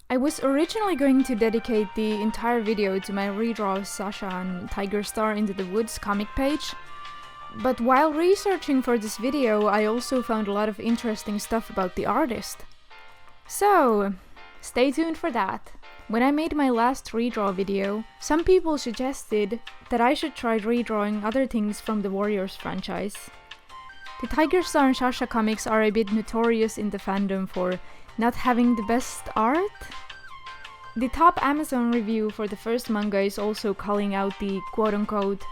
I was originally going to dedicate the entire video to my redraw of Sasha and Tigerstar Into the Woods comic page, but while researching for this video I also found a lot of interesting stuff about the artist. So, stay tuned for that. When I made my last redraw video, some people suggested that I should try redrawing other things from the Warriors franchise. The Tigerstar and Sasha comics are a bit notorious in the fandom for not having the best art. The top Amazon review for the first manga is also calling out the quote-unquote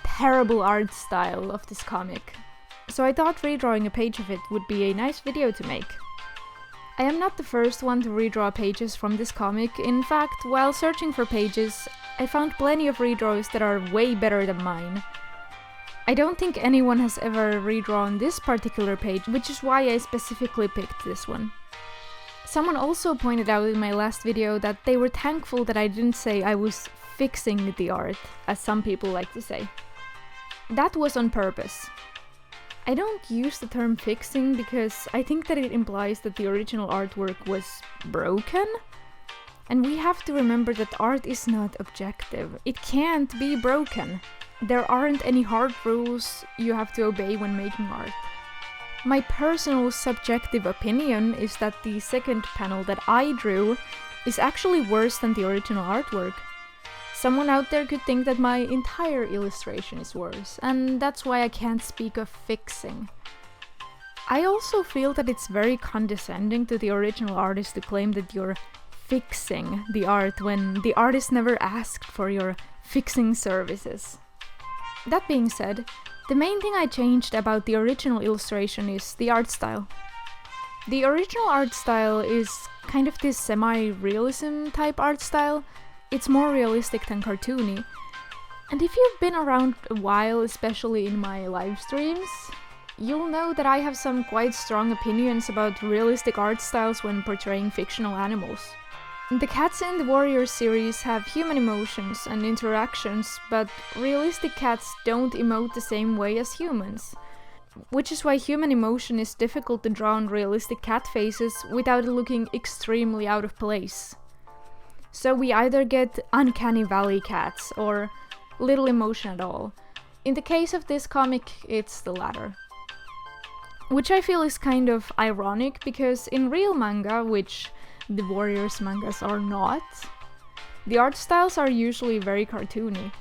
terrible art style of this comic, so I thought redrawing a page of it would be a nice video to make. I am not the first one to redraw pages from this comic. In fact, while searching for pages, I found plenty of redraws that are way better than mine. I don't think anyone has ever redrawn this particular page, which is why I specifically picked this one. Someone also pointed out in my last video that they were thankful that I didn't say I was fixing the art, as some people like to say. That was on purpose. I don't use the term fixing because I think that it implies that the original artwork was broken. And we have to remember that art is not objective. It can't be broken. There aren't any hard rules you have to obey when making art. My personal subjective opinion is that the second panel that I drew is actually worse than the original artwork. Someone out there could think that my entire illustration is worse, and that's why I can't speak of fixing. I also feel that it's very condescending to the original artist to claim that you're fixing the art when the artist never asked for your fixing services. That being said, the main thing I changed about the original illustration is the art style. The original art style is kind of this semi-realism type art style. It's more realistic than cartoony. And if you've been around a while, especially in my live streams, you'll know that I have some quite strong opinions about realistic art styles when portraying fictional animals. The cats in the Warriors series have human emotions and interactions, but realistic cats don't emote the same way as humans. Which is why human emotion is difficult to draw on realistic cat faces without it looking extremely out of place. So we either get uncanny valley cats or little emotion at all. In the case of this comic, it's the latter. Which I feel is kind of ironic because in real manga, which the Warriors mangas are not, the art styles are usually very cartoony.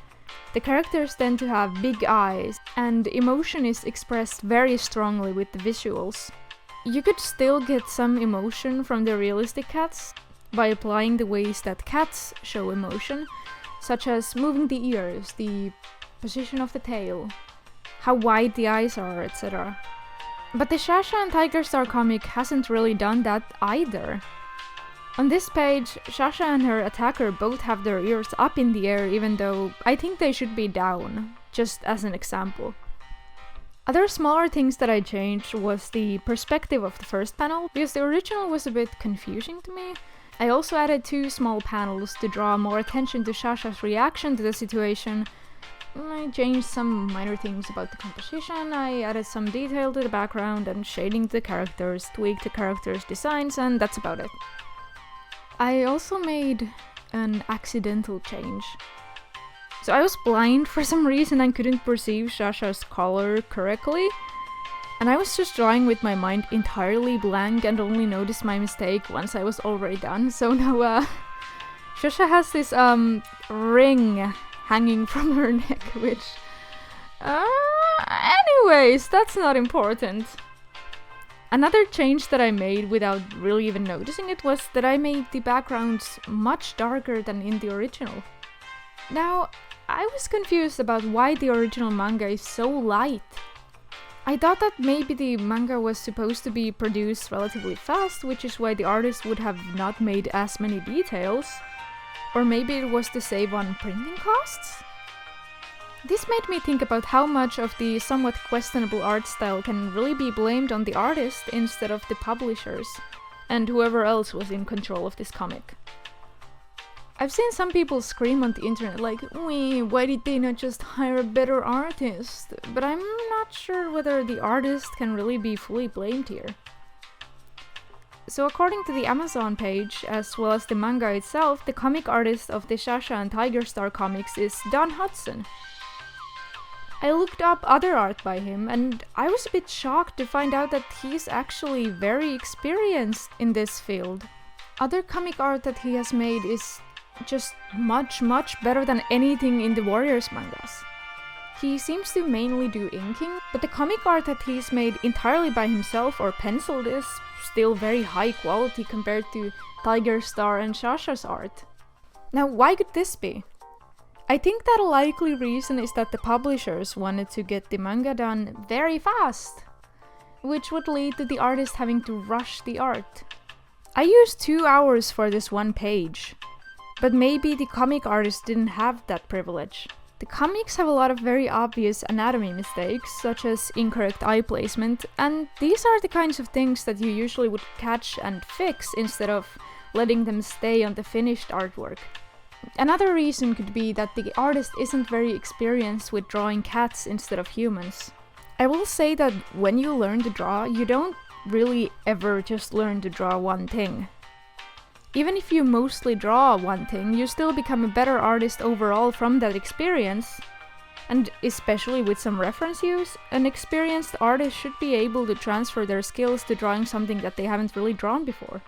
The characters tend to have big eyes, and emotion is expressed very strongly with the visuals. You could still get some emotion from the realistic cats by applying the ways that cats show emotion, such as moving the ears, the position of the tail, how wide the eyes are, etc. But the Sasha and Tigerstar comic hasn't really done that either. On this page, Sasha and her attacker both have their ears up in the air, even though I think they should be down, just as an example. Other smaller things that I changed was the perspective of the first panel, because the original was a bit confusing to me. I also added 2 small panels to draw more attention to Sasha's reaction to the situation. I changed some minor things about the composition, I added some detail to the background and shading to the characters, tweaked the characters' designs, and that's about it. I also made an accidental change. So I was blind for some reason and couldn't perceive Sasha's color correctly. And I was just drawing with my mind entirely blank and only noticed my mistake once I was already done. So now, Sasha has this, ring hanging from her neck, which... anyways, that's not important. Another change that I made without really even noticing it was that I made the backgrounds much darker than in the original. Now, I was confused about why the original manga is so light. I thought that maybe the manga was supposed to be produced relatively fast, which is why the artist would have not made as many details. Or maybe it was to save on printing costs? This made me think about how much of the somewhat questionable art style can really be blamed on the artist instead of the publishers, and whoever else was in control of this comic. I've seen some people scream on the internet like, why did they not just hire a better artist? But I'm not sure whether the artist can really be fully blamed here. So according to the Amazon page, as well as the manga itself, the comic artist of the Sasha and Tigerstar comics is Don Hudson. I looked up other art by him, and I was a bit shocked to find out that he's actually very experienced in this field. Other comic art that he has made is just much better than anything in the Warriors mangas. He seems to mainly do inking, but the comic art that he's made entirely by himself or penciled is still very high quality compared to Tigerstar and Sasha's art. Now, why could this be? I think that a likely reason is that the publishers wanted to get the manga done very fast, which would lead to the artist having to rush the art. I used 2 hours for this one page, but maybe the comic artist didn't have that privilege. The comics have a lot of very obvious anatomy mistakes, such as incorrect eye placement, and these are the kinds of things that you usually would catch and fix instead of letting them stay on the finished artwork. Another reason could be that the artist isn't very experienced with drawing cats instead of humans. I will say that when you learn to draw, you don't really ever just learn to draw one thing. Even if you mostly draw one thing, you still become a better artist overall from that experience. And especially with some reference use, an experienced artist should be able to transfer their skills to drawing something that they haven't really drawn before.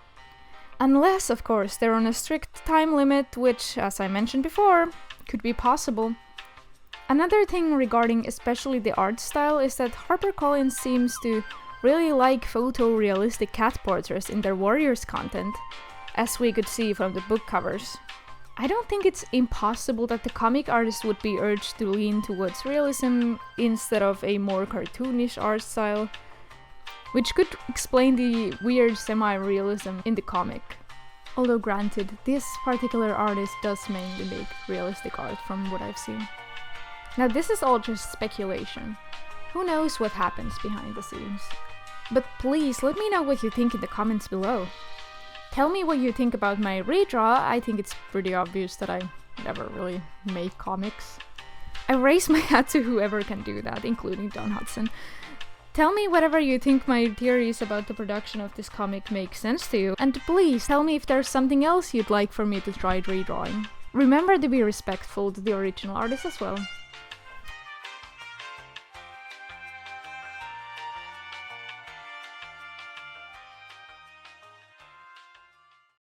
Unless, of course, they're on a strict time limit, which, as I mentioned before, could be possible. Another thing regarding especially the art style is that HarperCollins seems to really like photorealistic cat portraits in their Warriors content, as we could see from the book covers. I don't think it's impossible that the comic artist would be urged to lean towards realism instead of a more cartoonish art style, which could explain the weird semi-realism in the comic. Although granted, this particular artist does mainly make realistic art from what I've seen. Now this is all just speculation. Who knows what happens behind the scenes? But please let me know what you think in the comments below. Tell me what you think about my redraw. I think it's pretty obvious that I never really make comics. I raise my hat to whoever can do that, including Don Hudson. Tell me whatever you think my theories about the production of this comic make sense to you, and please tell me if there's something else you'd like for me to try redrawing. Remember to be respectful to the original artist as well.